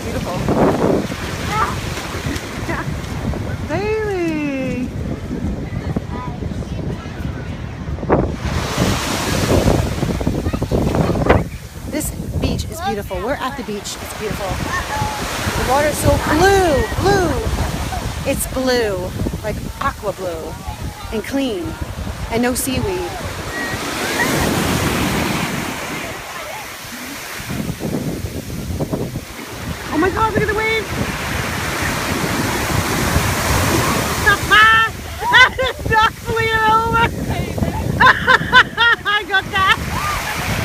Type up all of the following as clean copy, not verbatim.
beautiful. Bailey! This beach is beautiful. We're at the beach. It's beautiful. The water is so blue. It's blue, like aqua blue, and clean, and no seaweed. Oh my God, look at the waves! That is not bleeding over! I got that!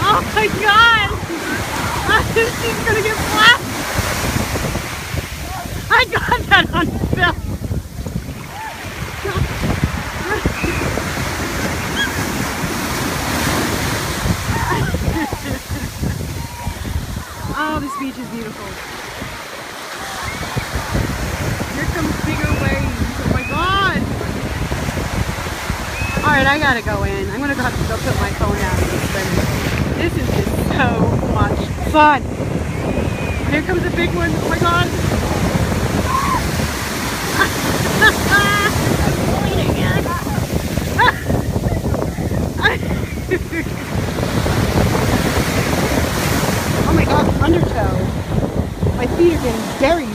Oh my God! She's gonna get flat! I got that on film! Oh, this beach is beautiful. Here comes bigger waves. Oh my God! Alright, I gotta go in. I'm gonna have to go put my phone down and go swimming. This is just so much fun. Here comes a big one. Oh my God! Oh my God, undertow. My feet are getting very